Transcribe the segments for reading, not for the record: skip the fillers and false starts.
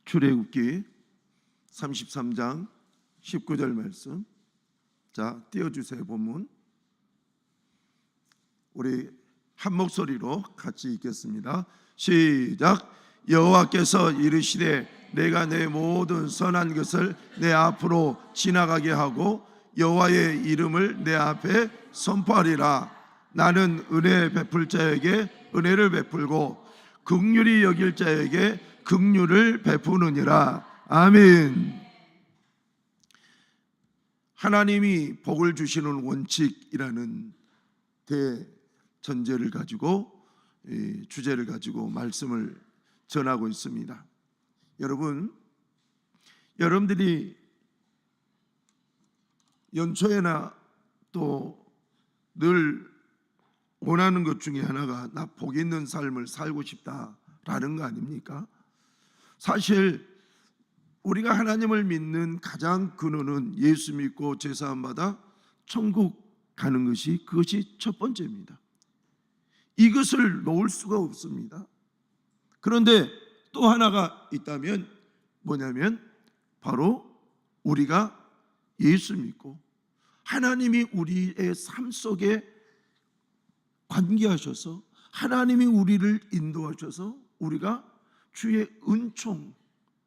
출애굽기 33장 19절 말씀. 자, 띄워주세요. 본문 우리 한 목소리로 같이 읽겠습니다. 시작. 여호와께서 이르시되 내가 내 모든 선한 것을 내 앞으로 지나가게 하고 여호와의 이름을 내 앞에 선포하리라. 나는 은혜 베풀 자에게 은혜를 베풀고 긍휼히 여길 자에게 긍휼을 베푸느니라. 아멘. 하나님이 복을 주시는 원칙이라는 대전제를 가지고 주제를 가지고 말씀을 전하고 있습니다. 여러분들이 연초에나 또 늘 원하는 것 중에 하나가 나 복 있는 삶을 살고 싶다라는 거 아닙니까? 사실 우리가 하나님을 믿는 가장 근원은 예수 믿고 제사함 받아 천국 가는 것이 그것이 첫 번째입니다. 이것을 놓을 수가 없습니다. 그런데 또 하나가 있다면 뭐냐면 바로 우리가 예수 믿고 하나님이 우리의 삶 속에 관계하셔서 하나님이 우리를 인도하셔서 우리가 주의 은총,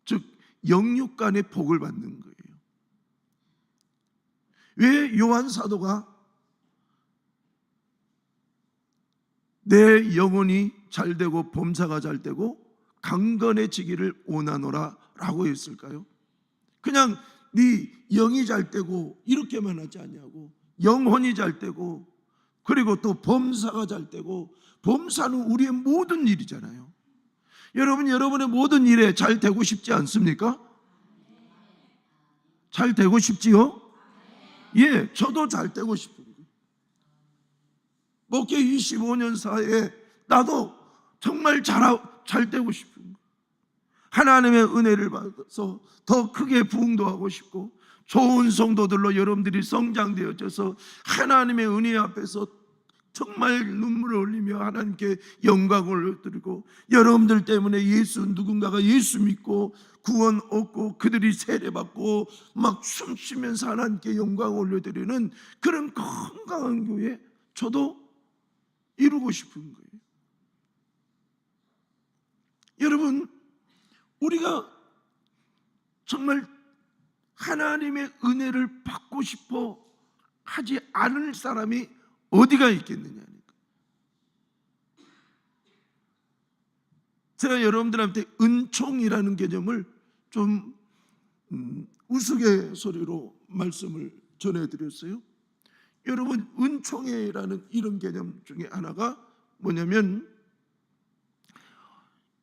즉 영육간의 복을 받는 거예요. 왜 요한 사도가 내 영혼이 잘되고 범사가 잘되고 강건해지기를 원하노라 라고 했을까요? 그냥 네 영이 잘되고 이렇게만 하지 않냐고. 영혼이 잘되고 그리고 또 범사가 잘되고, 범사는 우리의 모든 일이잖아요. 여러분의 모든 일에 잘 되고 싶지 않습니까? 잘 되고 싶지요? 예, 저도 잘 되고 싶은 거예요. 목회 25년 사이에 나도 정말 잘 되고 싶은 거예요. 하나님의 은혜를 받아서 더 크게 부흥도 싶고 좋은 성도들로 여러분들이 성장되어져서 하나님의 은혜 앞에서 정말 눈물을 흘리며 하나님께 영광을 올려드리고, 여러분들 때문에 누군가가 예수 믿고 구원 얻고 그들이 세례받고 막 춤추면서 하나님께 영광을 올려드리는 그런 건강한 교회 저도 이루고 싶은 거예요. 여러분, 우리가 정말 하나님의 은혜를 받고 싶어 하지 않을 사람이 어디가 있겠느냐. 제가 여러분들한테 은총이라는 개념을 좀 우스갯소리로 말씀을 전해드렸어요. 여러분, 은총이라는 이런 개념 중에 하나가 뭐냐면,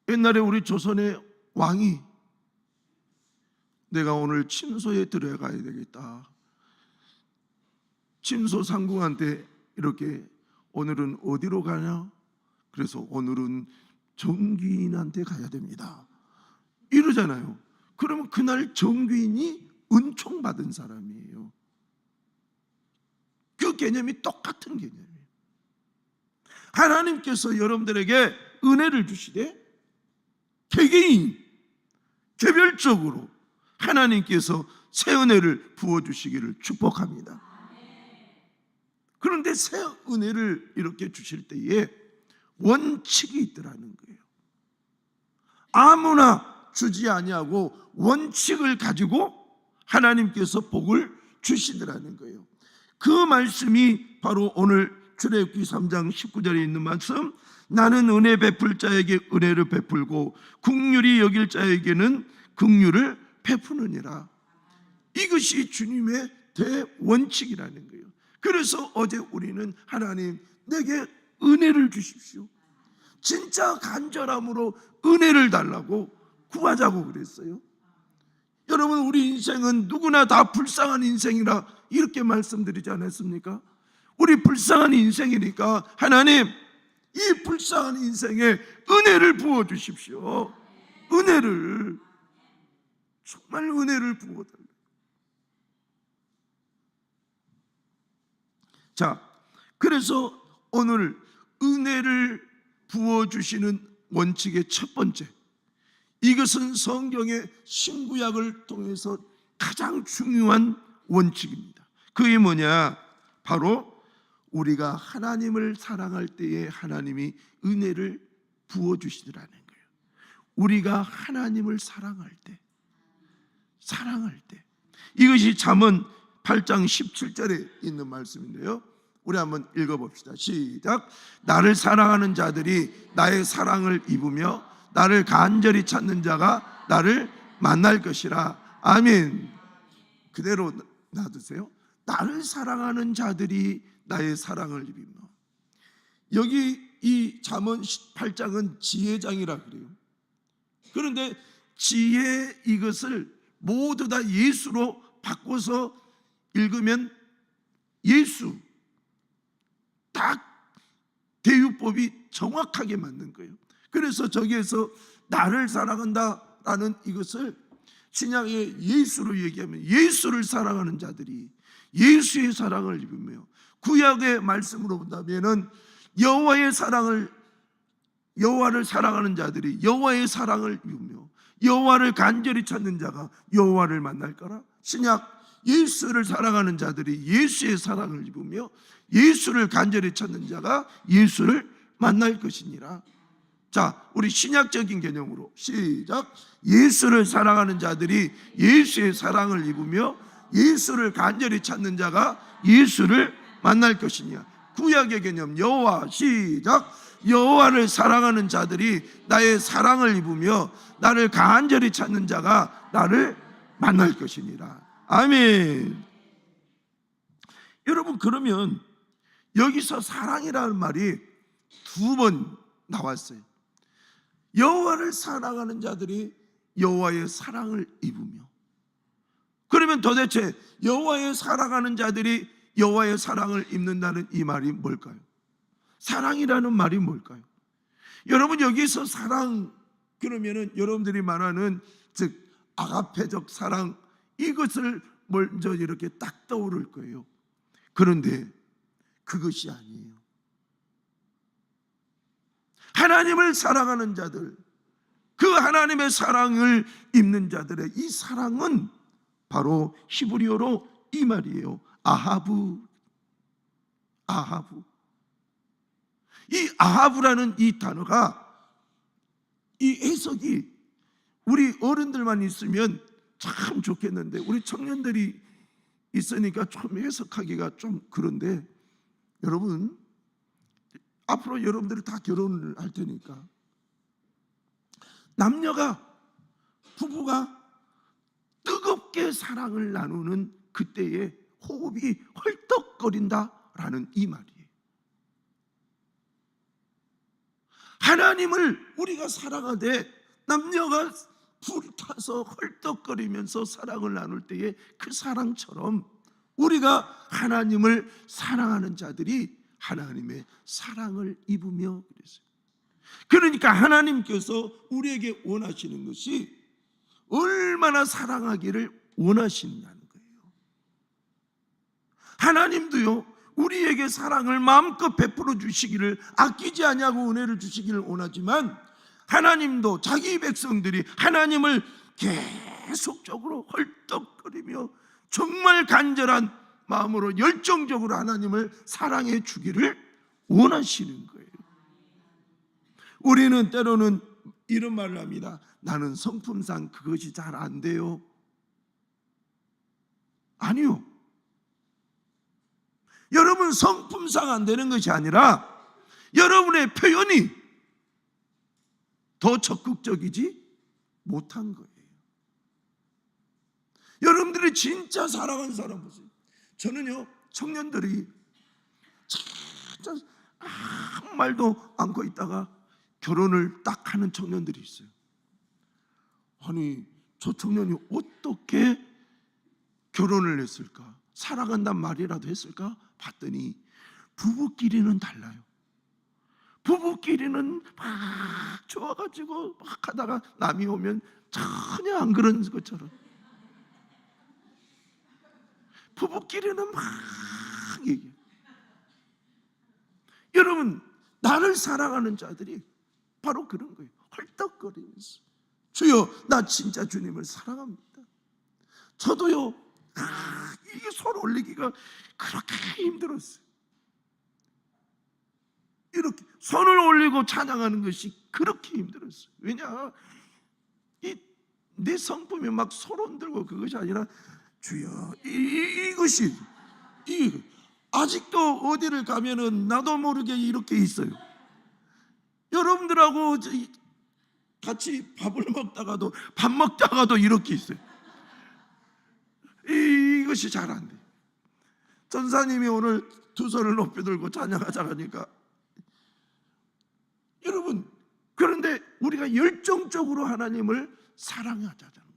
옛날에 우리 조선의 왕이 내가 오늘 침소에 들어가야 되겠다. 침소 상궁한테 이렇게 오늘은 어디로 가냐? 그래서 오늘은 정귀인한테 가야 됩니다. 이러잖아요. 그러면 그날 정귀인이 은총 받은 사람이에요. 그 개념이 똑같은 개념이에요. 하나님께서 여러분들에게 은혜를 주시되 개개인 개별적으로 하나님께서 새 은혜를 부어주시기를 축복합니다. 그런데 새 은혜를 이렇게 주실 때에 원칙이 있더라는 거예요. 아무나 주지 아니하고 원칙을 가지고 하나님께서 복을 주시더라는 거예요. 그 말씀이 바로 오늘 출애굽기 3장 19절에 있는 말씀, 나는 은혜 베풀 자에게 은혜를 베풀고 긍휼히 여길 자에게는 긍휼을 베푸느니라. 이것이 주님의 대원칙이라는 거예요. 그래서 어제 우리는 하나님 내게 은혜를 주십시오, 진짜 간절함으로 은혜를 달라고 구하자고 그랬어요. 여러분, 우리 인생은 누구나 다 불쌍한 인생이라 이렇게 말씀드리지 않았습니까? 우리 불쌍한 인생이니까 하나님 이 불쌍한 인생에 은혜를 부어주십시오. 은혜를, 정말 은혜를 부어달라요. 자, 그래서 오늘 은혜를 부어주시는 원칙의 첫 번째, 이것은 성경의 신구약을 통해서 가장 중요한 원칙입니다. 그게 뭐냐? 바로 우리가 하나님을 사랑할 때에 하나님이 은혜를 부어주시더라는 거예요. 우리가 하나님을 사랑할 때 이것이 잠언 8장 17절에 있는 말씀인데요, 우리 한번 읽어봅시다. 시작. 나를 사랑하는 자들이 나의 사랑을 입으며 나를 간절히 찾는 자가 나를 만날 것이라. 아멘. 그대로 놔두세요. 나를 사랑하는 자들이 나의 사랑을 입으며. 여기 이 잠언 8장은 지혜장이라 그래요. 그런데 지혜 이것을 모두 다 예수로 바꿔서 읽으면 예수 딱 대유법이 정확하게 맞는 거예요. 그래서 저기에서 나를 사랑한다라는 이것을 신약의 예수로 얘기하면 예수를 사랑하는 자들이 예수의 사랑을 입으며, 구약의 말씀으로 본다면은 여호와를 사랑하는 자들이 여호와의 사랑을 입으며 여호와를 간절히 찾는 자가 여호와를 만날 거라. 신약 예수를 사랑하는 자들이 예수의 사랑을 입으며 예수를 간절히 찾는 자가 예수를 만날 것이니라. 자, 우리 신약적인 개념으로 시작. 예수를 사랑하는 자들이 예수의 사랑을 입으며 예수를 간절히 찾는 자가 예수를 만날 것이냐. 구약의 개념 여호와 시작. 여호와를 사랑하는 자들이 나의 사랑을 입으며 나를 간절히 찾는 자가 나를 만날 것이니라. 아멘. 여러분, 그러면 여기서 사랑이라는 말이 두 번 나왔어요. 여호와를 사랑하는 자들이 여호와의 사랑을 입으며. 그러면 도대체 여호와의 사랑하는 자들이 여호와의 사랑을 입는다는 이 말이 뭘까요? 사랑이라는 말이 뭘까요? 여러분, 여기서 사랑 그러면은 여러분들이 말하는 즉 아가페적 사랑, 이것을 먼저 이렇게 딱 떠오를 거예요. 그런데 그것이 아니에요. 하나님을 사랑하는 자들, 그 하나님의 사랑을 입는 자들의 이 사랑은 바로 히브리어로 이 말이에요. 아하브. 이 아하브라는 이 단어가, 이 해석이 우리 어른들만 있으면 참 좋겠는데 우리 청년들이 있으니까 좀 해석하기가 좀 그런데, 여러분 앞으로 여러분들이 다 결혼을 할 테니까 부부가 뜨겁게 사랑을 나누는 그때에 호흡이 헐떡거린다라는 이 말이에요. 하나님을 우리가 사랑하되 남녀가 불타서 헐떡거리면서 사랑을 나눌 때에 그 사랑처럼 우리가 하나님을 사랑하는 자들이 하나님의 사랑을 입으며 그랬어요. 그러니까 하나님께서 우리에게 원하시는 것이 얼마나 사랑하기를 원하시느냐는 거예요. 하나님도요, 우리에게 사랑을 마음껏 베풀어 주시기를, 아끼지 아니하고 은혜를 주시기를 원하지만, 하나님도 자기 백성들이 하나님을 계속적으로 헐떡거리며 정말 간절한 마음으로 열정적으로 하나님을 사랑해 주기를 원하시는 거예요. 우리는 때로는 이런 말을 합니다. 나는 성품상 그것이 잘 안 돼요. 아니요. 여러분, 성품상 안 되는 것이 아니라 여러분의 표현이 더 적극적이지 못한 거예요. 여러분들이 진짜 사랑하는 사람 보세요. 저는요, 청년들이 진짜 아무 말도 않고 있다가 결혼을 딱 하는 청년들이 있어요. 아니, 저 청년이 어떻게 결혼을 했을까? 사랑한단 말이라도 했을까? 봤더니 부부끼리는 달라요. 부부끼리는 막 좋아가지고 막 하다가 남이 오면 전혀 안 그런 것처럼, 부부끼리는 막 얘기해요. 여러분, 나를 사랑하는 자들이 바로 그런 거예요. 헐떡거리면서 주여, 나 진짜 주님을 사랑합니다. 저도요, 이게 손 올리기가 그렇게 힘들었어요. 이렇게 손을 올리고 찬양하는 것이 그렇게 힘들었어요. 왜냐, 내 성품이 막 손 흔들고 그것이 아니라 주여, 이것이 아직도 어디를 가면은 나도 모르게 이렇게 있어요. 여러분들하고 같이 밥을 먹다가도, 밥 먹다가도 이렇게 있어요. 이것이 잘 안 돼요. 전사님이 오늘 두 손을 높이 들고 찬양하자 하니까, 여러분, 그런데 우리가 열정적으로 하나님을 사랑하자는 거예요.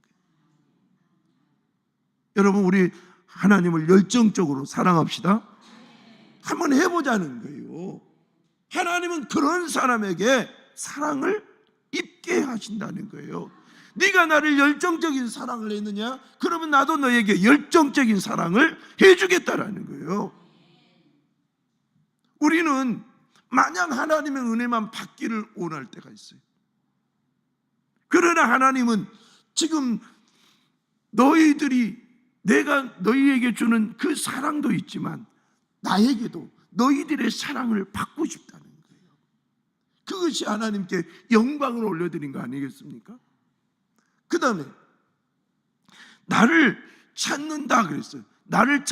여러분, 우리 하나님을 열정적으로 사랑합시다. 한번 해보자는 거예요. 하나님은 그런 사람에게 사랑을 입게 하신다는 거예요. 네가 나를 열정적인 사랑을 했느냐? 그러면 나도 너에게 열정적인 사랑을 해주겠다라는 거예요. 우리는 마냥 하나님의 은혜만 받기를 원할 때가 있어요. 그러나 하나님은 지금 내가 너희에게 주는 그 사랑도 있지만 나에게도 너희들의 사랑을 받고 싶다는 거예요. 그것이 하나님께 영광을 올려드린 거 아니겠습니까? 그 다음에 나를 찾는다 그랬어요. 나를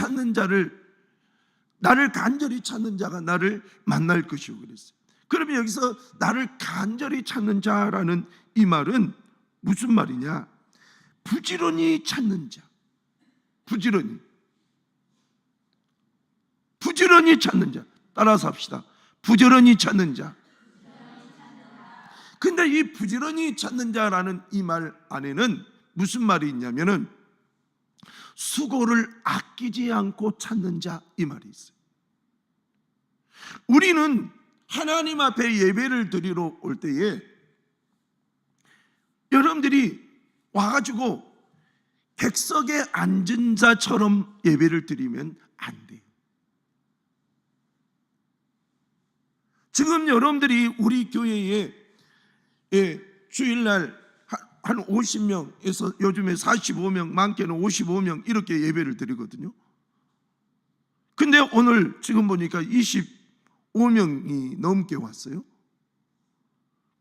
간절히 찾는 자가 나를 만날 것이고 그랬어요. 그러면 여기서 나를 간절히 찾는 자라는 이 말은 무슨 말이냐? 부지런히 찾는 자. 부지런히 찾는 자. 따라서 합시다. 부지런히 찾는 자. 근데 이 부지런히 찾는 자라는 이 말 안에는 무슨 말이 있냐면은 수고를 아끼지 않고 찾는 자, 이 말이 있어요. 우리는 하나님 앞에 예배를 드리러 올 때에 여러분들이 와가지고 객석에 앉은 자처럼 예배를 드리면 안 돼요. 지금 여러분들이 우리 교회에 주일날 한 50명에서 요즘에 45명, 많게는 55명 이렇게 예배를 드리거든요. 근데 오늘 지금 보니까 25명이 넘게 왔어요.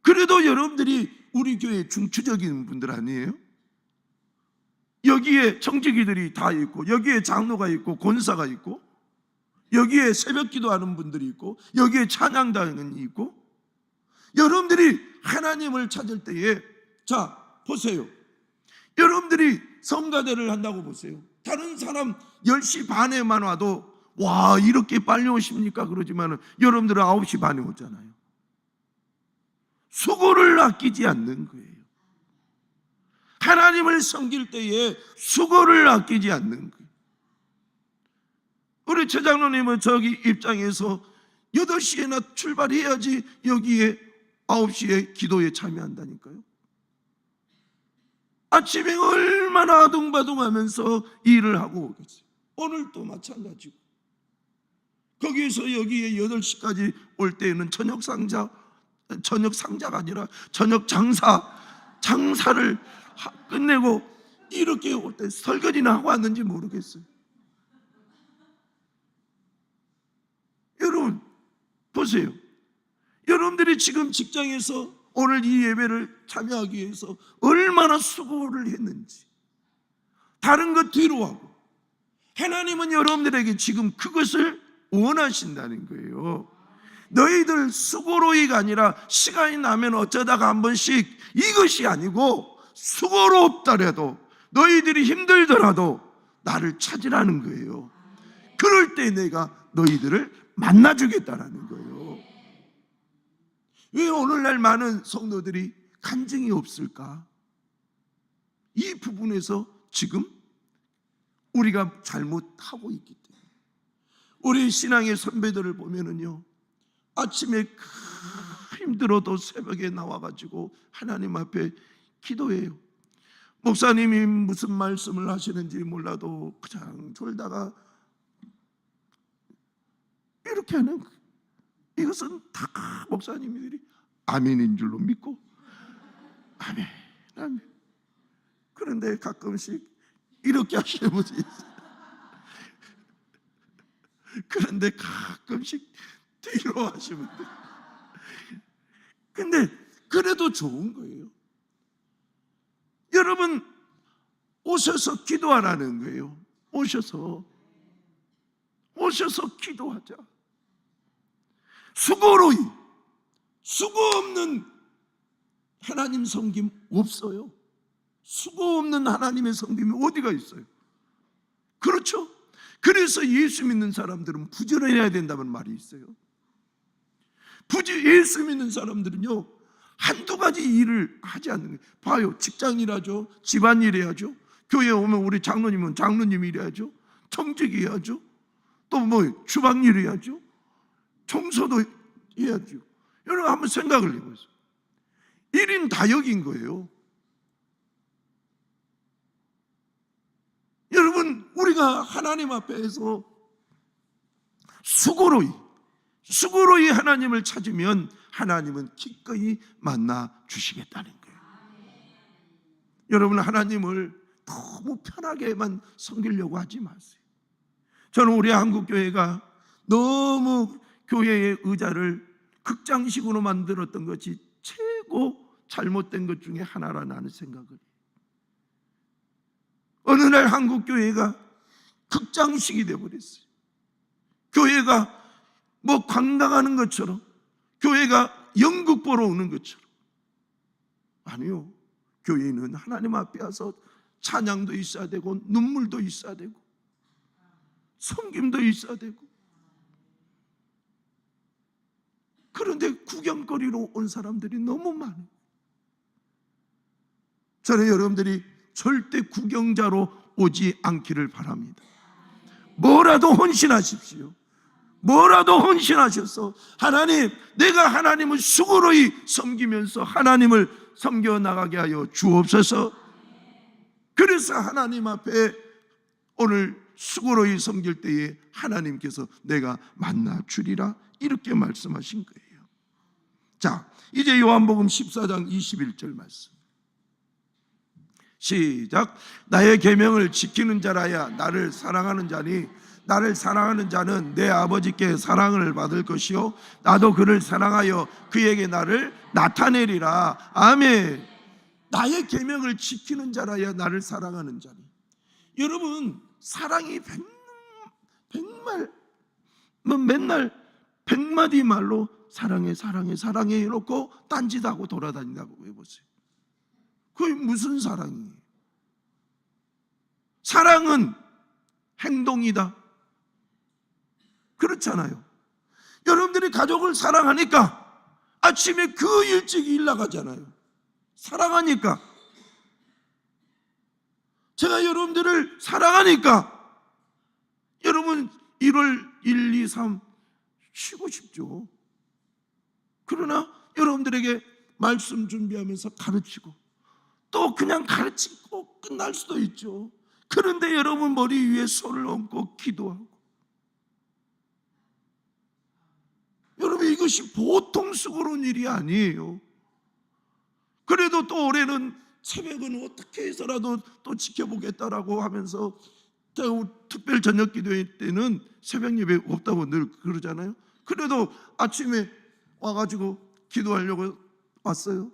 그래도 여러분들이 우리 교회 중추적인 분들 아니에요? 여기에 청지기들이 다 있고, 여기에 장로가 있고, 권사가 있고, 여기에 새벽 기도하는 분들이 있고, 여기에 찬양단이 있고, 여러분들이 하나님을 찾을 때에, 자 보세요. 여러분들이 성가대를 한다고 보세요. 다른 사람 10시 반에만 와도 와 이렇게 빨리 오십니까? 그러지만 여러분들은 9시 반에 오잖아요. 수고를 아끼지 않는 거예요. 하나님을 섬길 때에 수고를 아끼지 않는 거예요. 우리 최장로님은 저기 입장에서 8시에나 출발해야지 여기에 9시에 기도에 참여한다니까요. 아침에 얼마나 아둥바둥하면서 일을 하고 오겠어요. 오늘도 마찬가지고, 거기에서 여기에 8시까지 올 때에는 저녁 상자가 아니라 저녁 장사를 끝내고 이렇게 올 때 설거지나 하고 왔는지 모르겠어요. 여러분 보세요. 여러분들이 지금 직장에서 오늘 이 예배를 참여하기 위해서 얼마나 수고를 했는지, 다른 것 뒤로 하고, 하나님은 여러분들에게 지금 그것을 원하신다는 거예요. 너희들 수고로이가 아니라 시간이 나면 어쩌다가 한 번씩, 이것이 아니고 수고롭더라도 너희들이 힘들더라도 나를 찾으라는 거예요. 그럴 때 내가 너희들을 만나주겠다라는 거예요. 왜 오늘날 많은 성도들이 간증이 없을까? 이 부분에서 지금 우리가 잘못하고 있기 때문에. 우리 신앙의 선배들을 보면은요, 아침에 힘들어도 새벽에 나와가지고 하나님 앞에 기도해요. 목사님이 무슨 말씀을 하시는지 몰라도 그냥 졸다가 이렇게 하는 거예요. 이것은 다 목사님들이 아멘인 줄로 믿고 아멘 하나님. 그런데 가끔씩 이렇게 하시는 분이 있어요. 그런데 가끔씩 뒤로 하시면 돼요. 근데 그래도 좋은 거예요. 여러분, 오셔서 기도하라는 거예요. 오셔서 기도하자. 수고로이, 수고 없는 하나님 섬김 없어요. 수고 없는 하나님의 섬김이 어디가 있어요? 그렇죠? 그래서 예수 믿는 사람들은 부지런해야 된다는 말이 있어요. 예수 믿는 사람들은요, 한두 가지 일을 하지 않는 거예요. 봐요, 직장일 하죠, 집안일 해야죠, 교회 오면 우리 장로님은 장로님 일해야죠, 청직 해야죠, 또 뭐 주방일 해야죠, 청소도 해야죠. 여러분 한번 생각을 해보세요. 1인 다역인 거예요. 여러분, 우리가 하나님 앞에서 수고로이 하나님을 찾으면 하나님은 기꺼이 만나 주시겠다는 거예요. 여러분, 하나님을 너무 편하게만 섬기려고 하지 마세요. 저는 우리 한국교회가 너무 교회의 의자를 극장식으로 만들었던 것이 최고 잘못된 것 중에 하나라 나는 생각을 해요. 어느 날 한국교회가 극장식이 되어버렸어요. 교회가 뭐 관광하는 것처럼, 교회가 연극 보러 오는 것처럼. 아니요, 교회는 하나님 앞에 와서 찬양도 있어야 되고, 눈물도 있어야 되고, 섬김도 있어야 되고. 그런데 구경거리로 온 사람들이 너무 많아요. 저는 여러분들이 절대 구경자로 오지 않기를 바랍니다. 뭐라도 헌신하십시오. 뭐라도 헌신하셔서 하나님, 내가 하나님을 수고로이 섬기면서 하나님을 섬겨 나가게 하여 주옵소서. 그래서 하나님 앞에 오늘 수고로이 섬길 때에 하나님께서 내가 만나 주리라 이렇게 말씀하신 거예요. 자, 이제 요한복음 14장 21절 말씀 시작. 나의 계명을 지키는 자라야 나를 사랑하는 자니 나를 사랑하는 자는 내 아버지께 사랑을 받을 것이요 나도 그를 사랑하여 그에게 나를 나타내리라. 아멘. 나의 계명을 지키는 자라야 나를 사랑하는 자니. 여러분, 사랑이 백말 맨날 100마디 말로 사랑해 사랑해 사랑해 해놓고 딴짓하고 돌아다닌다고 해보세요. 그게 무슨 사랑이에요? 사랑은 행동이다. 그렇잖아요. 여러분들이 가족을 사랑하니까 아침에 그 일찍 일 나가잖아요. 사랑하니까. 제가 여러분들을 사랑하니까 여러분 1월 1, 2, 3 쉬고 싶죠. 그러나 여러분들에게 말씀 준비하면서 가르치고 또 그냥 가르치고 끝날 수도 있죠. 그런데 여러분 머리 위에 손을 얹고 기도하고, 여러분 이것이 보통 수고로운 일이 아니에요. 그래도 또 올해는 새벽은 어떻게 해서라도 또 지켜보겠다라고 하면서 특별 저녁 기도회 때는 새벽 예배 없다고 늘 그러잖아요. 그래도 아침에 와가지고 기도하려고 왔어요.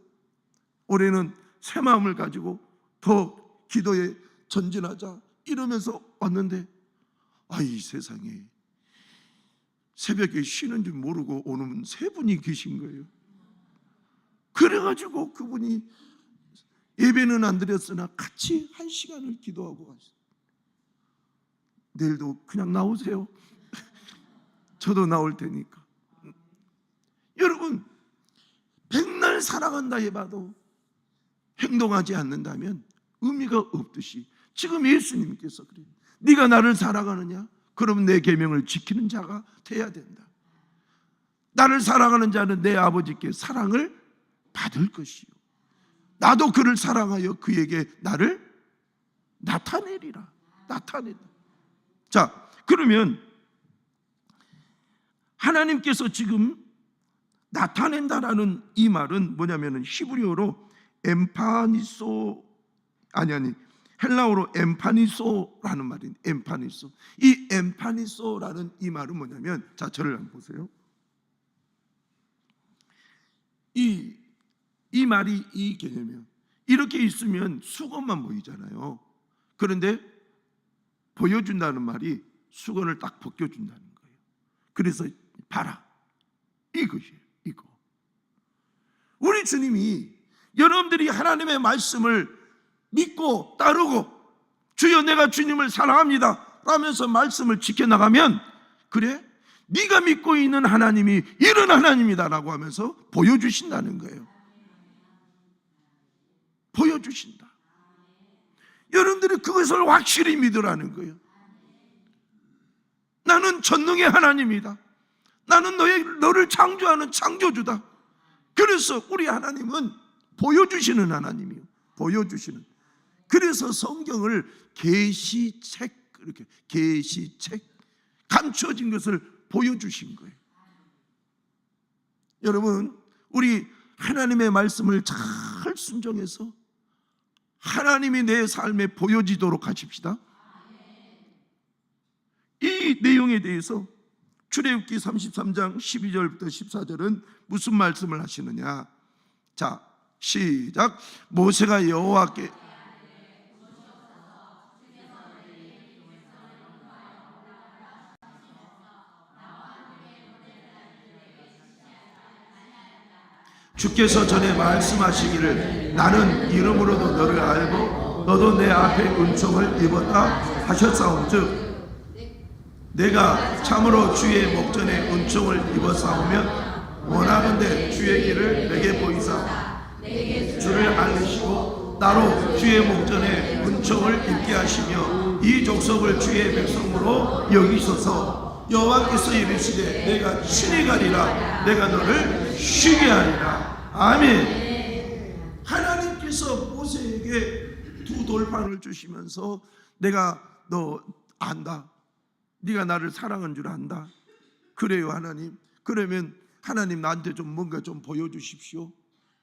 올해는 새 마음을 가지고 더 기도에 전진하자 이러면서 왔는데, 이 세상에 새벽에 쉬는 줄 모르고 오는 세 분이 계신 거예요. 그래가지고 그분이 예배는 안 드렸으나 같이 1시간을 기도하고 갔어요. 내일도 그냥 나오세요. 저도 나올 테니까. 여러분, 백날 사랑한다 해봐도 행동하지 않는다면 의미가 없듯이 지금 예수님께서 그래요. 네가 나를 사랑하느냐? 그럼 내 계명을 지키는 자가 돼야 된다. 나를 사랑하는 자는 내 아버지께 사랑을 받을 것이요 나도 그를 사랑하여 그에게 나를 나타내리라. 나타낸다. 자, 그러면 하나님께서 지금 나타낸다라는 이 말은 뭐냐면은 히브리어로 엠파니소 아니 헬라어로 엠파니소라는 말인 엠파니소. 이 엠파니소라는 이 말은 뭐냐면, 자 저를 한번 보세요. 이 말이 이 개념이에요. 이렇게 있으면 수건만 보이잖아요. 그런데 보여준다는 말이 수건을 딱 벗겨준다는 거예요. 그래서 봐라, 이것이에요. 이거. 우리 주님이 여러분들이 하나님의 말씀을 믿고 따르고 주여 내가 주님을 사랑합니다 라면서 말씀을 지켜나가면, 그래 네가 믿고 있는 하나님이 이런 하나님이다 라고 하면서 보여주신다는 거예요. 보여주신다. 여러분들이 그것을 확실히 믿으라는 거예요. 나는 전능의 하나님이다. 나는 너를 창조하는 창조주다. 그래서 우리 하나님은 보여주시는 하나님이에요. 보여주시는. 그래서 성경을 계시책, 이렇게 계시책, 감춰진 것을 보여주신 거예요. 여러분, 우리 하나님의 말씀을 잘 순종해서 하나님이 내 삶에 보여지도록 하십시다. 이 내용에 대해서 출애굽기 33장 12절부터 14절은 무슨 말씀을 하시느냐? 자, 시작. 모세가 여호와께 주께서 전에 말씀하시기를 나는 이름으로도 너를 알고 너도 내 앞에 은총을 입었다 하셨사온즉 내가 참으로 주의 목전에 은총을 입었사오면 원하건대 주의 길을 내게 보이사 주를 알리시고 나로 주의 목전에 은총을 입게 하시며 이 족속을 주의 백성으로 여기소서. 여호와께서 이르시되 내가 친히 가리라. 내가 너를 쉬게 하리라. 아멘. 하나님께서 모세에게 두 돌판을 주시면서 내가 너 안다. 네가 나를 사랑한 줄 안다. 그래요 하나님. 그러면 하나님 나한테 좀 뭔가 좀 보여주십시오.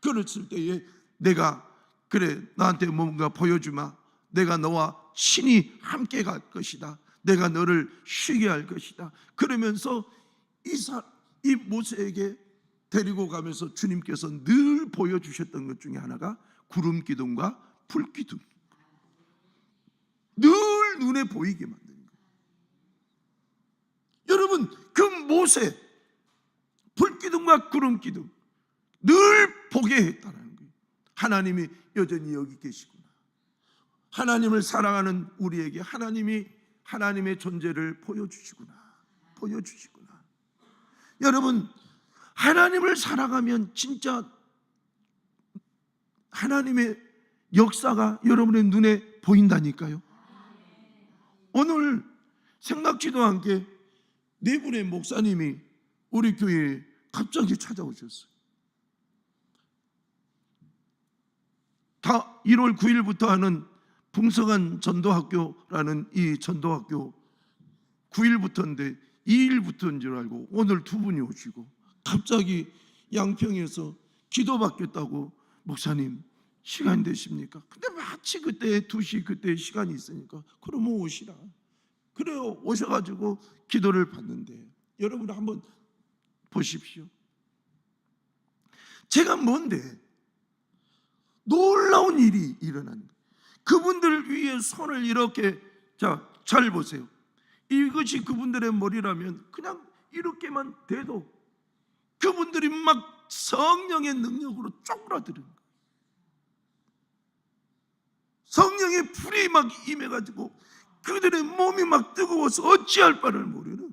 그랬을 때에 내가 그래 나한테 뭔가 보여주마. 내가 너와 친히 함께 갈 것이다. 내가 너를 쉬게 할 것이다. 그러면서 이 모세에게 데리고 가면서 주님께서 늘 보여주셨던 것 중에 하나가 구름 기둥과 불 기둥. 늘 눈에 보이게 만드는 거예요. 여러분, 그 모세 불 기둥과 구름 기둥 늘 보게 했다는 거예요. 하나님이 여전히 여기 계시구나. 하나님을 사랑하는 우리에게 하나님이 하나님의 존재를 보여주시구나. 보여주시구나. 여러분, 하나님을 사랑하면 진짜 하나님의 역사가 여러분의 눈에 보인다니까요. 오늘 생각지도 않게 네 분의 목사님이 우리 교회에 갑자기 찾아오셨어요. 다 1월 9일부터 하는 풍성한 전도학교라는 이 전도학교 9일부터인데 2일부터인 줄 알고 오늘 두 분이 오시고 갑자기 양평에서 기도받겠다고 목사님 시간 되십니까? 근데 마치 그때 2시 그때 시간이 있으니까 그러면 오시라. 그래요. 오셔가지고 기도를 받는데 여러분 한번 보십시오. 제가 뭔데 놀라운 일이 일어나는 거예요. 그분들 위에 손을 이렇게 잘 보세요. 이것이 그분들의 머리라면 그냥 이렇게만 돼도 그분들이 막 성령의 능력으로 쪼그라드는 거예요. 성령의 불이 막 임해가지고 그들의 몸이 막 뜨거워서 어찌할 바를 모르는 거예요.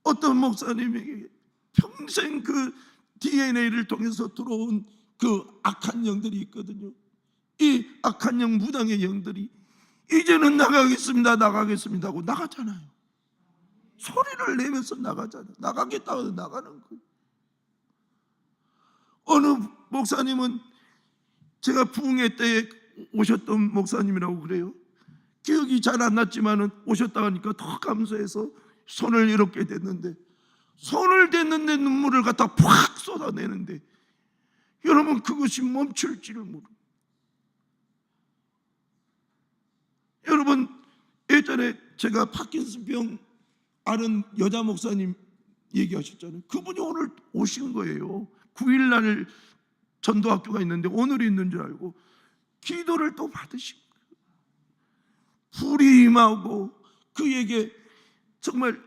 어떤 목사님에게 평생 그 DNA를 통해서 들어온 그 악한 영들이 있거든요. 이 악한 영, 무당의 영들이 이제는 나가겠습니다 하고 나가잖아요. 소리를 내면서 나가잖아요. 나가겠다고 나가는 거예요. 어느 목사님은 제가 부흥회 때에 오셨던 목사님이라고 그래요. 기억이 잘 안 났지만은 오셨다 하니까 더 감사해서 손을 이렇게 댔는데 손을 댔는데 눈물을 갖다 팍 쏟아내는데 여러분, 그것이 멈출지를 모릅니다. 여러분, 예전에 제가 파킨슨병 아는 여자 목사님 얘기하셨잖아요. 그분이 오늘 오신 거예요. 9일날 전도학교가 있는데 오늘이 있는 줄 알고 기도를 또 받으신 거예요. 불이 임하고 그에게 정말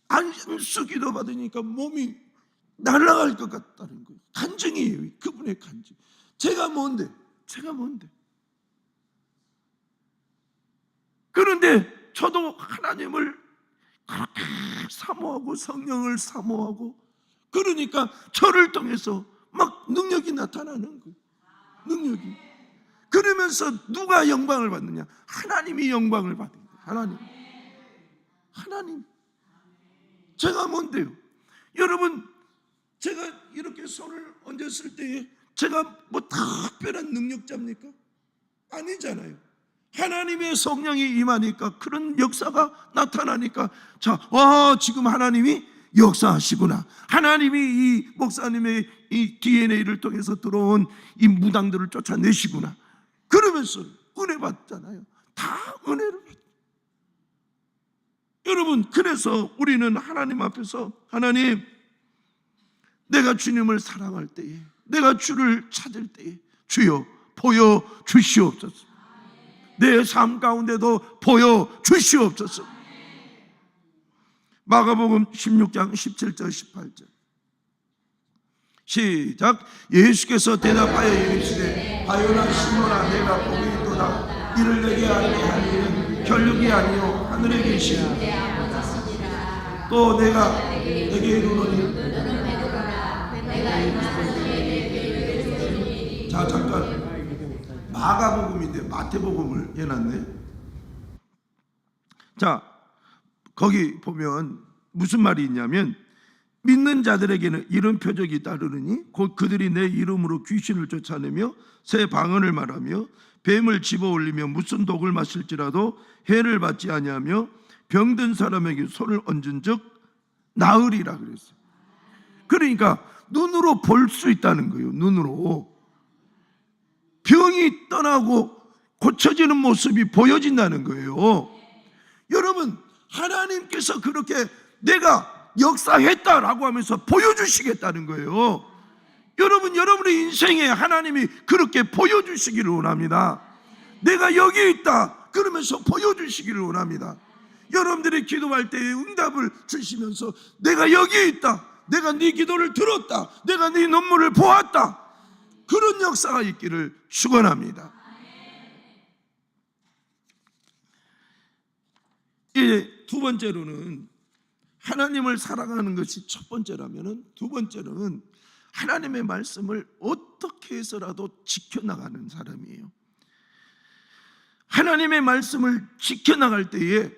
안수 기도 받으니까 몸이 날아갈 것 같다는 거예요. 간증이에요. 그분의 간증. 제가 뭔데? 그런데 저도 하나님을 그렇게 사모하고 성령을 사모하고 그러니까 저를 통해서 막 능력이 나타나는 거예요. 능력이. 그러면서 누가 영광을 받느냐? 하나님이 영광을 받는 거예요. 하나님. 제가 뭔데요? 여러분, 제가 이렇게 손을 얹었을 때에 제가 뭐 특별한 능력자입니까? 아니잖아요. 하나님의 성령이 임하니까 그런 역사가 나타나니까 지금 하나님이 역사하시구나. 하나님이 이 목사님의 이 DNA를 통해서 들어온 이 무당들을 쫓아내시구나. 그러면서 은혜 받잖아요. 다 은혜를 받아요. 여러분, 그래서 우리는 하나님 앞에서 하나님, 내가 주님을 사랑할 때에, 내가 주를 찾을 때에 주여 보여 주시옵소서. 내 삶 가운데도 보여 주시옵소서. 마가복음 16장 17절 18절 시작. 예수께서 대답하여 이르시되 바요나 시몬아, 내가 복이 있도다. 이를 내게 알게 한 이는 결력이 아니요 하늘에 계시니 또 내가 내게 이르노니. 자, 잠깐, 마가복음인데 마태복음을 해놨네. 자, 거기 보면 무슨 말이 있냐면, 믿는 자들에게는 이런 표적이 따르느니 곧 그들이 내 이름으로 귀신을 쫓아내며 새 방언을 말하며 뱀을 집어올리며 무슨 독을 마실지라도 해를 받지 아니하며 병든 사람에게 손을 얹은 즉 나으리라 그랬어요. 그러니까 눈으로 볼 수 있다는 거예요. 눈으로 병이 떠나고 고쳐지는 모습이 보여진다는 거예요. 여러분, 하나님께서 그렇게 내가 역사했다라고 하면서 보여주시겠다는 거예요. 여러분, 여러분의 인생에 하나님이 그렇게 보여주시기를 원합니다. 내가 여기 있다 그러면서 보여주시기를 원합니다. 여러분들이 기도할 때에 응답을 주시면서 내가 여기 있다, 내가 네 기도를 들었다, 내가 네 눈물을 보았다, 그런 역사가 있기를 축원합니다. 이제 두 번째로는 하나님을 사랑하는 것이 첫 번째라면, 두 번째로는 하나님의 말씀을 어떻게 해서라도 지켜나가는 사람이에요. 하나님의 말씀을 지켜나갈 때에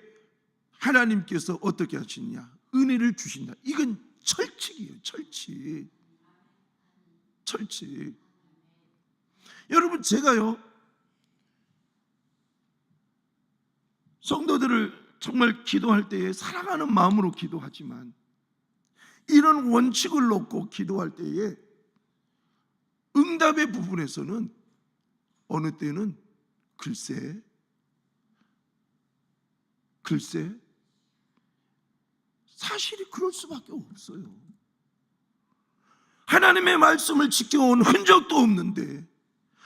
하나님께서 어떻게 하시느냐? 은혜를 주신다. 이건 철칙이에요. 철칙. 여러분, 제가요 성도들을 정말 기도할 때에 사랑하는 마음으로 기도하지만 이런 원칙을 놓고 기도할 때에 응답의 부분에서는 어느 때는 글쎄 사실이 그럴 수밖에 없어요. 하나님의 말씀을 지켜온 흔적도 없는데,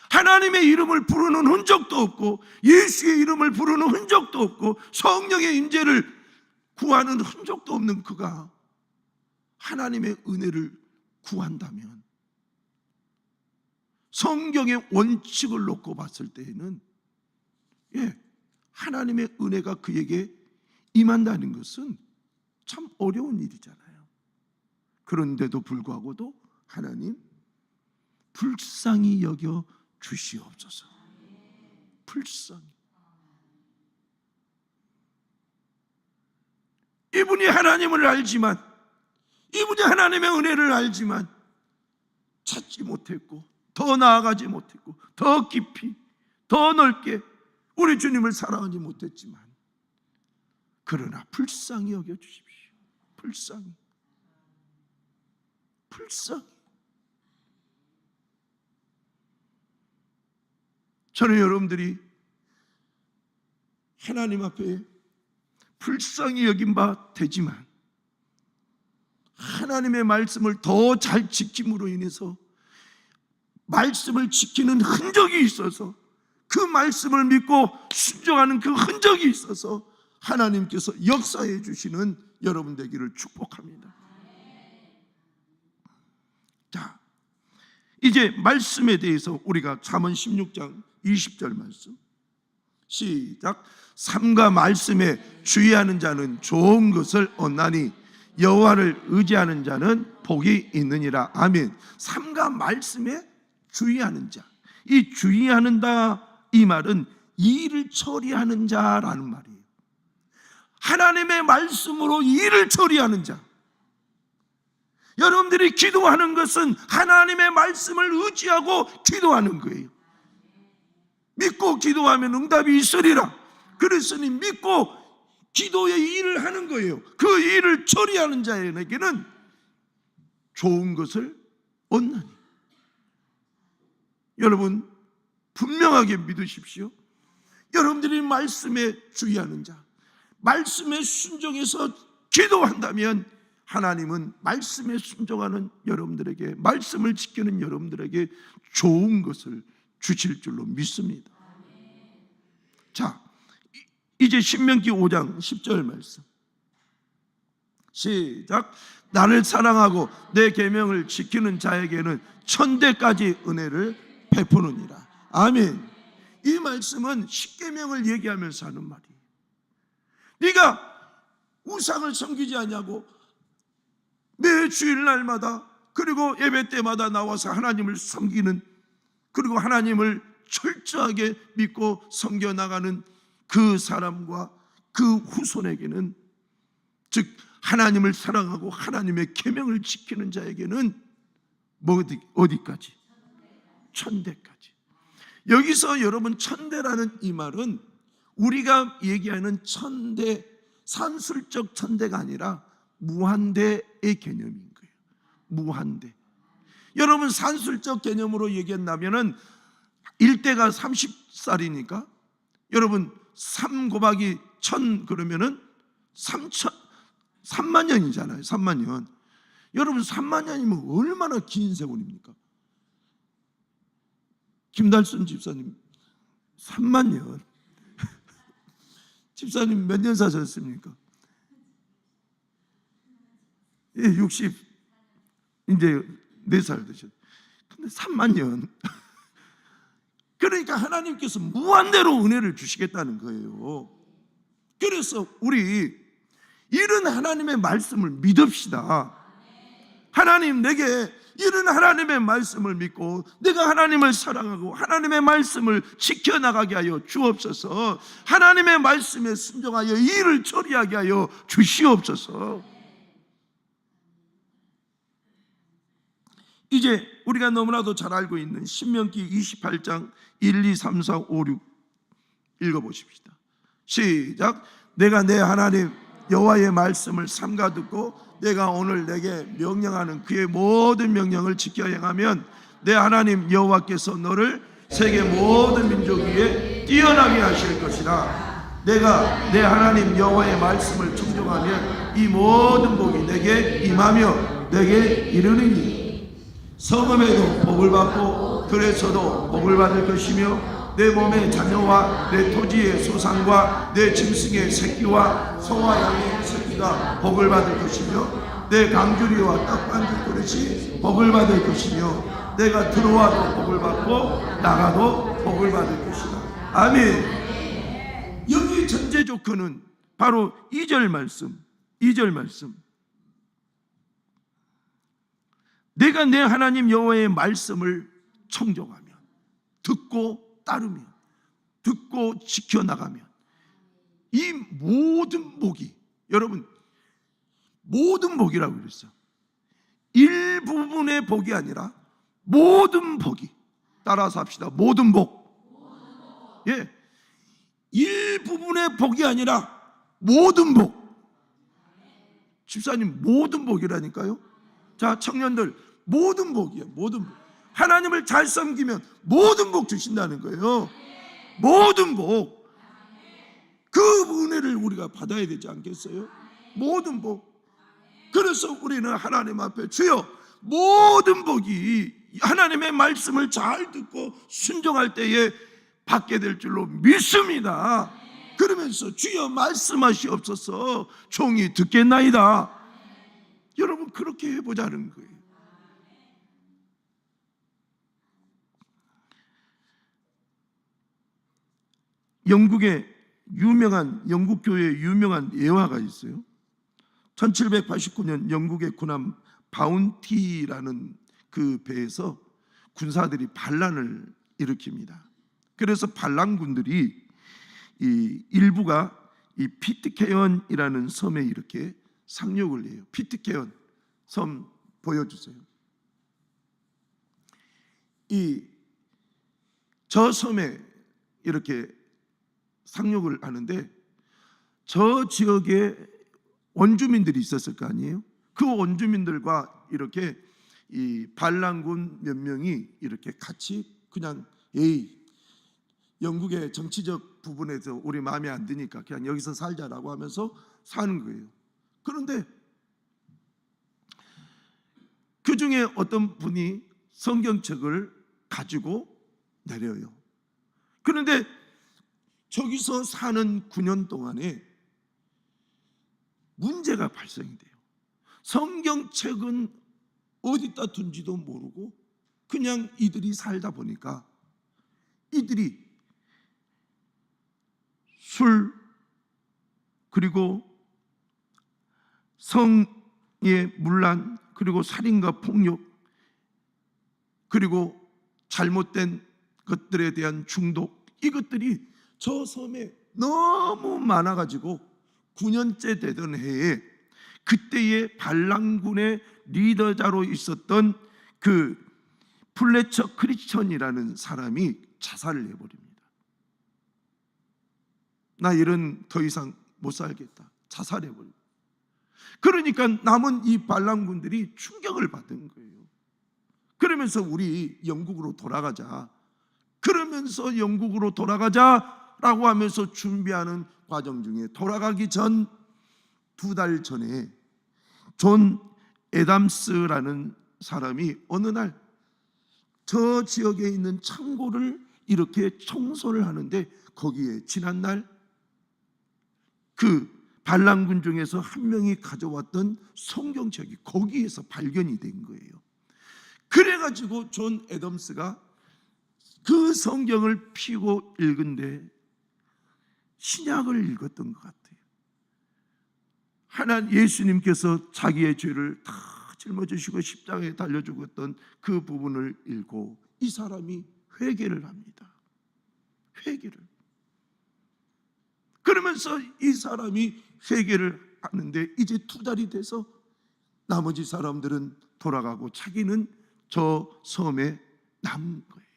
하나님의 이름을 부르는 흔적도 없고, 예수의 이름을 부르는 흔적도 없고, 성령의 임재를 구하는 흔적도 없는 그가 하나님의 은혜를 구한다면, 성경의 원칙을 놓고 봤을 때에는 하나님의 은혜가 그에게 임한다는 것은 참 어려운 일이잖아요. 그런데도 불구하고도 하나님 불쌍히 여겨 주시옵소서. 불쌍히. 이분이 하나님을 알지만, 이분이 하나님의 은혜를 알지만 찾지 못했고, 더 나아가지 못했고, 더 깊이, 더 넓게 우리 주님을 사랑하지 못했지만, 그러나 불쌍히 여겨 주십시오. 불쌍히. 저는 여러분들이 하나님 앞에 불쌍히 여긴 바 되지만 하나님의 말씀을 더 잘 지킴으로 인해서 말씀을 지키는 흔적이 있어서 그 말씀을 믿고 순종하는 그 흔적이 있어서 하나님께서 역사해 주시는 여러분 되기를 축복합니다. 자, 이제 말씀에 대해서 우리가 잠언 16장 20절 말씀 시작. 삼가 말씀에 주의하는 자는 좋은 것을 얻나니 여호와를 의지하는 자는 복이 있느니라. 아멘. 삼가 말씀에 주의하는 자, 이 주의하는다 이 말은 일을 처리하는 자라는 말이에요. 하나님의 말씀으로 일을 처리하는 자. 여러분들이 기도하는 것은 하나님의 말씀을 의지하고 기도하는 거예요. 믿고 기도하면 응답이 있으리라. 그랬으니 믿고 기도의 일을 하는 거예요. 그 일을 처리하는 자에게는 좋은 것을 얻나니. 여러분 분명하게 믿으십시오. 여러분들이 말씀에 주의하는 자, 말씀에 순종해서 기도한다면 하나님은 말씀에 순종하는 여러분들에게, 말씀을 지키는 여러분들에게 좋은 것을 주실 줄로 믿습니다. 자, 이제 신명기 5장 10절 말씀 시작. 나를 사랑하고 내 계명을 지키는 자에게는 천대까지 은혜를 베푸느니라. 아멘. 이 말씀은 십계명을 얘기하면서 하는 말이에요. 네가 우상을 섬기지 않냐고 매 주일날마다 그리고 예배 때마다 나와서 하나님을 섬기는, 그리고 하나님을 철저하게 믿고 섬겨나가는 그 사람과 그 후손에게는, 즉 하나님을 사랑하고 하나님의 계명을 지키는 자에게는 어디까지? 천대까지. 여기서 여러분 천대라는 이 말은 우리가 얘기하는 천대, 산술적 천대가 아니라 무한대의 개념인 거예요. 무한대. 여러분 산술적 개념으로 얘기한다면은 1대가 30살이니까 여러분 3 곱하기 1000 그러면은 3만 년이잖아요. 3만 년. 여러분 3만 년이면 얼마나 긴 세월입니까? 김달순 집사님 3만 년. 집사님 몇 년 사셨습니까? 60 이제 4살 되셨어요. 근데 3만 년. 그러니까 하나님께서 무한대로 은혜를 주시겠다는 거예요. 그래서 우리 이런 하나님의 말씀을 믿읍시다. 하나님, 내게 이런 하나님의 말씀을 믿고 내가 하나님을 사랑하고 하나님의 말씀을 지켜나가게 하여 주옵소서. 하나님의 말씀에 순종하여 일을 처리하게 하여 주시옵소서. 이제 우리가 너무나도 잘 알고 있는 신명기 28장 1, 2, 3, 4, 5, 6 읽어보십시다. 시작. 내가 내 하나님 여호와의 말씀을 삼가 듣고 내가 오늘 내게 명령하는 그의 모든 명령을 지켜 행하면 내 하나님 여호와께서 너를 세계 모든 민족 위에 뛰어나게 하실 것이라. 내가 내 하나님 여호와의 말씀을 청종하면 이 모든 복이 내게 임하며 내게 이르느니 성읍에도 복을 받고 들에서도 복을 받을 것이며 내 몸의 자녀와 내 토지의 소산과 내 짐승의 새끼와 소와 양의 새끼가 복을 받을 것이며 내 강주리와 떡반죽 그릇이 복을 받을 것이며 내가 들어와도 복을 받고 나가도 복을 받을 것이다. 아멘. 여기 전제 조건은 바로 2절 말씀. 내가 내 하나님 여호와의 말씀을 청종하면, 듣고 따르면, 듣고 지켜나가면 이 모든 복이, 여러분 모든 복이라고 그랬어요. 일부분의 복이 아니라 모든 복이, 따라서 합시다. 모든 복. 예, 일부분의 복이 아니라 모든 복. 집사님 모든 복이라니까요. 자, 청년들 모든 복이에요. 모든 복. 하나님을 잘 섬기면 모든 복 주신다는 거예요. 모든 복, 그 은혜를 우리가 받아야 되지 않겠어요? 모든 복. 그래서 우리는 하나님 앞에 주여 모든 복이 하나님의 말씀을 잘 듣고 순종할 때에 받게 될 줄로 믿습니다. 그러면서 주여 말씀하시옵소서 종이 듣겠나이다. 여러분 그렇게 해보자는 거예요. 영국 교회에 유명한 예화가 있어요. 1789년 영국의 군함 바운티라는 그 배에서 군사들이 반란을 일으킵니다. 그래서 반란군들이 일부가 이 피트케언이라는 섬에 이렇게 상륙을 해요. 피트케언 섬 보여주세요. 저 섬에 이렇게 상륙을 하는데 저 지역에 원주민들이 있었을 거 아니에요? 그 원주민들과 이렇게 이 반란군 몇 명이 이렇게 같이 그냥 영국의 정치적 부분에서 우리 마음에 안 드니까 그냥 여기서 살자라고 하면서 사는 거예요. 그런데 그 중에 어떤 분이 성경책을 가지고 내려요. 그런데 저기서 사는 9년 동안에 문제가 발생이 돼요. 성경책은 어디다 둔지도 모르고 그냥 이들이 살다 보니까 이들이 술 그리고 성의 문란 그리고 살인과 폭력 그리고 잘못된 것들에 대한 중독 이것들이 저 섬에 너무 많아가지고 9년째 되던 해에 그때의 반란군의 리더자로 있었던 그 플래처 크리스천이라는 사람이 자살을 해버립니다. 나 이런 더 이상 못 살겠다. 자살해버립니다. 그러니까 남은 이 반란군들이 충격을 받은 거예요. 그러면서 우리 영국으로 돌아가자. 그러면서 영국으로 돌아가자라고 하면서 준비하는 과정 중에 돌아가기 전 2달 전에 존 애담스라는 사람이 어느 날 저 지역에 있는 창고를 이렇게 청소를 하는데 거기에 지난날 그 반란군 중에서 한 명이 가져왔던 성경책이 거기에서 발견이 된 거예요. 그래가지고 존 애덤스가 그 성경을 피고 읽은데 신약을 읽었던 것 같아요. 예수님께서 자기의 죄를 다 짊어지시고 십자가에 달려 죽었던 그 부분을 읽고 이 사람이 회개를 합니다. 회개를. 그러면서 이 사람이 회개를 하는데 이제 2달이 돼서 나머지 사람들은 돌아가고 자기는 저 섬에 남은 거예요.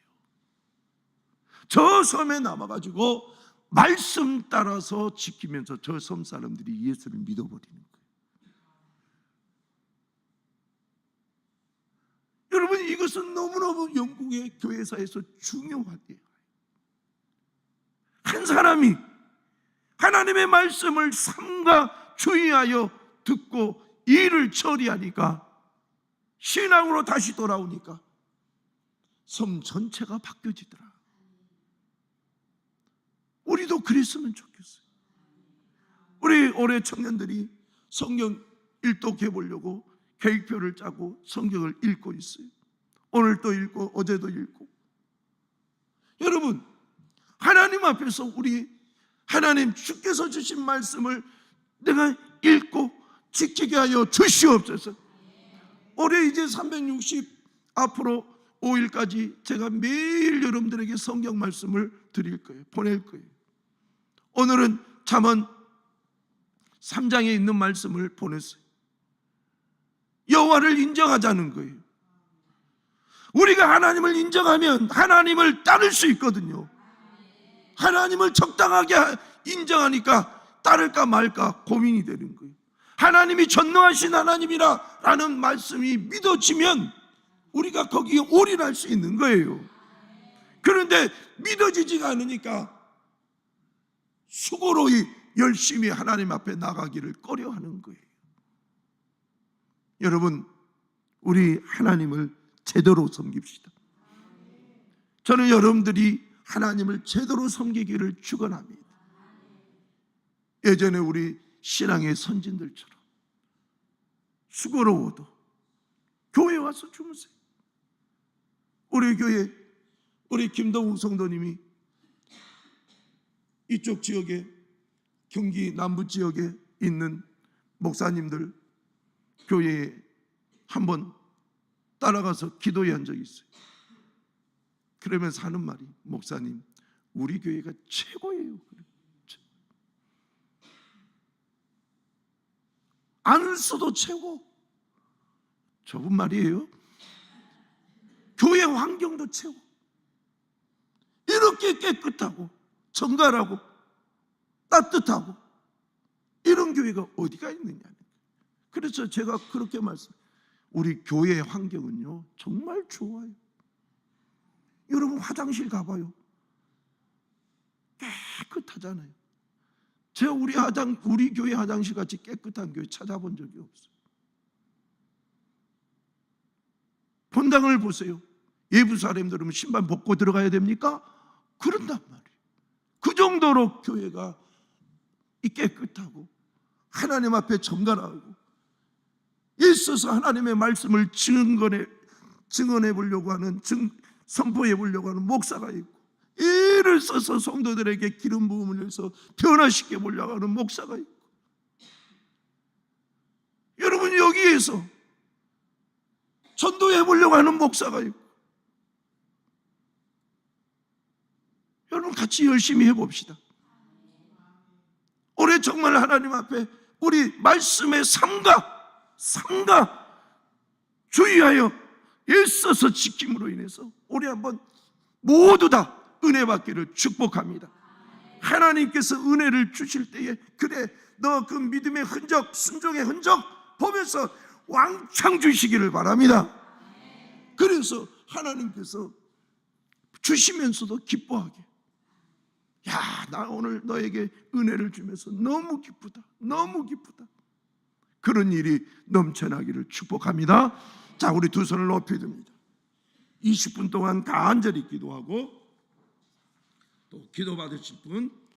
저 섬에 남아가지고 말씀 따라서 지키면서 저 섬 사람들이 예수를 믿어버리는 거예요. 여러분 이것은 너무너무 영국의 교회사에서 중요하대요. 한 사람이 하나님의 말씀을 삼가 주의하여 듣고 일을 처리하니까 신앙으로 다시 돌아오니까 섬 전체가 바뀌어지더라. 우리도 그랬으면 좋겠어요. 우리 올해 청년들이 성경 일독해 보려고 계획표를 짜고 성경을 읽고 있어요. 오늘도 읽고 어제도 읽고. 여러분 하나님 앞에서 우리 하나님 주께서 주신 말씀을 내가 읽고 지키게 하여 주시옵소서. 올해 이제 360 앞으로 5일까지 제가 매일 여러분들에게 성경 말씀을 드릴 거예요. 보낼 거예요. 오늘은 잠언 3장에 있는 말씀을 보냈어요. 여호와를 인정하자는 거예요. 우리가 하나님을 인정하면 하나님을 따를 수 있거든요. 하나님을 적당하게 인정하니까 따를까 말까 고민이 되는 거예요. 하나님이 전능하신 하나님이라 라는 말씀이 믿어지면 우리가 거기에 올인할 수 있는 거예요. 그런데 믿어지지가 않으니까 수고로 열심히 하나님 앞에 나가기를 꺼려하는 거예요. 여러분, 우리 하나님을 제대로 섬깁시다. 저는 여러분들이 하나님을 제대로 섬기기를 축원합니다. 예전에 우리 신앙의 선진들처럼 수고로워도 교회 와서 주무세요. 우리 교회 우리 김동욱 성도님이 이쪽 지역에, 경기 남부 지역에 있는 목사님들 교회에 한번 따라가서 기도회 한 적이 있어요. 그러면서 하는 말이, 목사님, 우리 교회가 최고예요. 안수도 최고. 저분 말이에요, 교회 환경도 최고. 이렇게 깨끗하고 정갈하고 따뜻하고 이런 교회가 어디가 있느냐. 그래서 제가 그렇게 우리 교회 환경은요 정말 좋아요. 여러분 화장실 가봐요. 깨끗하잖아요. 제가 우리 교회 화장실 같이 깨끗한 교회 찾아본 적이 없어요. 본당을 보세요. 예부 사람들은 신발 벗고 들어가야 됩니까? 그런단 말이에요. 그 정도로 교회가 깨끗하고 하나님 앞에 정갈하고 있어서 하나님의 말씀을 증언해 보려고 하는, 선포해 보려고 하는 목사가 있고, 이를 써서 성도들에게 기름 부음을 해서 변화시켜 보려고 하는 목사가 있고, 여러분 여기에서 전도해 보려고 하는 목사가 있고, 여러분 같이 열심히 해봅시다. 올해 정말 하나님 앞에 우리 말씀의 삼가 주의하여 애써서 지킴으로 인해서 올해 한번 모두 다 은혜 받기를 축복합니다. 하나님께서 은혜를 주실 때에, 그래 너 그 믿음의 흔적, 순종의 흔적 보면서 왕창 주시기를 바랍니다. 그래서 하나님께서 주시면서도 기뻐하게, 야, 나 오늘 너에게 은혜를 주면서 너무 기쁘다, 너무 기쁘다, 그런 일이 넘쳐나기를 축복합니다. 자, 우리 두 손을 높이 듭니다. 20분 동안 간절히 기도하고 또 기도 받으실 분